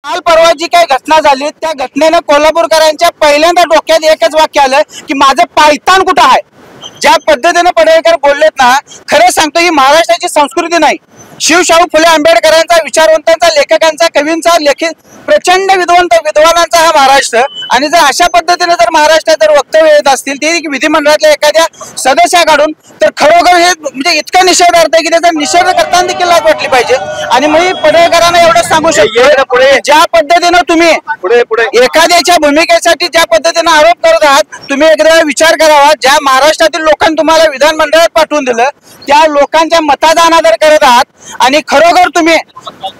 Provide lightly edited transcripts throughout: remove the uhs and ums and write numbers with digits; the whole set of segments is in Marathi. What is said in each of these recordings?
काल परवा जी काही घटना झाली त्या घटनेनं कोल्हापूरकरांच्या पहिल्यांदा डोक्यात एकच वाक्य आलं की माझं पायतान कुठं आहे। ज्या पद्धतीने पडळकर बोललेत ना, खरं सांगतो ही महाराष्ट्राची संस्कृती नाही। शिवशाहू फुले आंबेडकरांचा, विचारवंतांचा, लेखकांचा, कवींचा, प्रचंड विद्वानांचा हा महाराष्ट्र। आणि जर अशा पद्धतीने जर महाराष्ट्रात जर वक्तव्य येत असतील ते विधिमंडळातल्या एखाद्या सदस्याकडून, तर खरोखर हे म्हणजे इतका निषेधार्थ आहे की त्याचा निषेध करताना देखील लाज वाटली पाहिजे। आणि मी पडळकरांना एवढंच सांगू शकतो, ज्या पद्धतीनं तुम्ही एखाद्याच्या भूमिकेसाठी ज्या पद्धतीने आरोप करत आहात, तुम्ही एकदा विचार करावा। ज्या महाराष्ट्रातील लोकांनी तुम्हाला विधानमंडळात पाठवून दिलं त्या लोकांच्या मताचा अनादर करत आहात। आणि खरोखर तुम्ही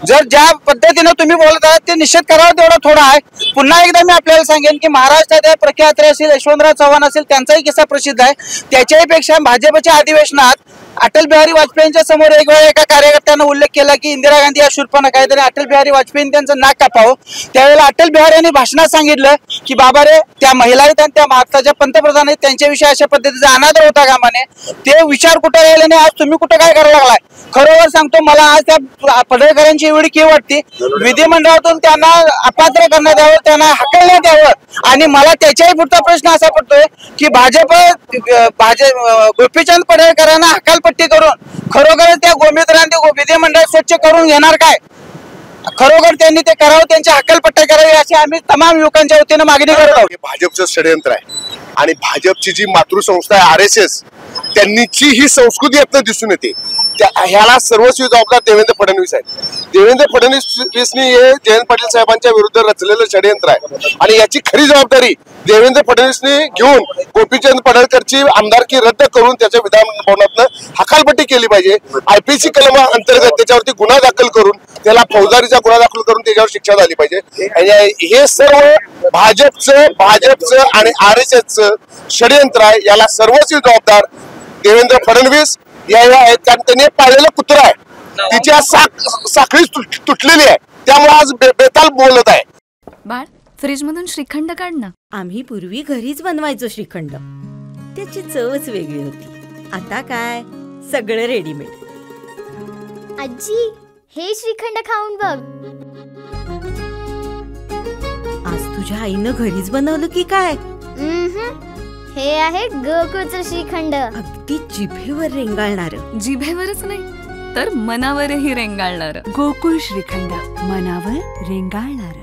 जर ज्या पद्धतीने तुम्ही बोलत आहात ते निषेध करावा तेवढा थोडा आहे। पुन्हा एकदा मी आपल्याला सांगेन की महाराष्ट्रात प्रख्यात असतील, यशवंतराव चव्हाण असेल, त्यांचाही किस्सा प्रसिद्ध आहे। त्याच्याही पेक्षा भाजपच्या अधिवेशनात अटल बिहारी वाजपेयींच्या समोर एक वेळा एका कार्यकर्त्यानं उल्लेख केला की इंदिरा गांधी या शूर्पणखा आहे, तरी अटल बिहारी वाजपेयींनी त्यांचं नाक कापावं। त्यावेळेला अटल बिहारी यांनी भाषणात सांगितलं की बाबा रे, त्या महिला आहेत आणि त्या भारताच्या पंतप्रधान आहेत, त्यांच्याविषयी अशा पद्धतीचा अनादर होता का म्हणे। ते विचार कुठे राहिले नाही, आज तुम्ही कुठं काय करायला लागलाय। खरोखर सांगतो, मला आज त्या पडळकरांची एवढी कीव वाटते, विधिमंडळातून त्यांना अपात्र करण्यात यावं, त्यांना हकलण्यात यावं। आणि मला त्याच्याही पुढचा प्रश्न असा पडतोय की भाजप गोपीचंद पडळकरांना हकालपट्टी करून खरोखर त्या गोमित्रांनी विधिमंडळ स्वच्छ करून घेणार काय? खरोखर त्यांनी ते करावं, त्यांची हकालपट्टी करावी अशी आम्ही तमाम युवकांच्या वतीने मागणी करत आहोत। भाजपचं षडयंत्र आहे आणि भाजपची जी मातृसंस्था आहे RSS, त्यांनीची ही संस्कृती यातनं दिसून येते। ह्याला सर्वस्वी जबाबदार देवेंद्र फडणवीस आहेत। देवेंद्र फडणवीसनी हे जयंत पाटील साहेबांच्या विरुद्ध रचलेलं षडयंत्र आहे आणि याची खरी जबाबदारी देवेंद्र फडणवीसनी घेऊन गोपीचंद पडळकरची आमदारकी रद्द करून त्याच्या विधान भवनातनं हकालपट्टी केली पाहिजे। IPC कलम अंतर्गत त्याच्यावरती गुन्हा दाखल करून त्याला फौजदारीचा गुन्हा दाखल करून त्याच्यावर शिक्षा झाली पाहिजे। आणि हे सर्व भाजपचं आणि RSSचं षडयंत्र आहे। याला सर्वस्वी जबाबदार देवेंद्र फडणवीस या आहेत, कारण त्यांनी पाळलेलं कुत्रा आहे, तिच्या साखळी तुटलेली आहे, त्यामुळे आज बेताल बोलत आहे। बाळ, फ्रीज मधून श्रीखंड काढ ना। आम्ही पूर्वी घरीच बनवायचो श्रीखंड, त्याची चवच वेगळी होती। आता काय सगळं रेडीमेड। आजी, हे श्रीखंड खाऊन बघ। आज तुझ्या आईनं घरीच बनवलं की काय? हे आहे गोकुळचं श्रीखंड, अगदी जिभेवर रेंगाळणार। जिभेवरच नाही तर मनावरही रेंगाळणार। गोकुळ श्रीखंड, मनावर रेंगाळणार।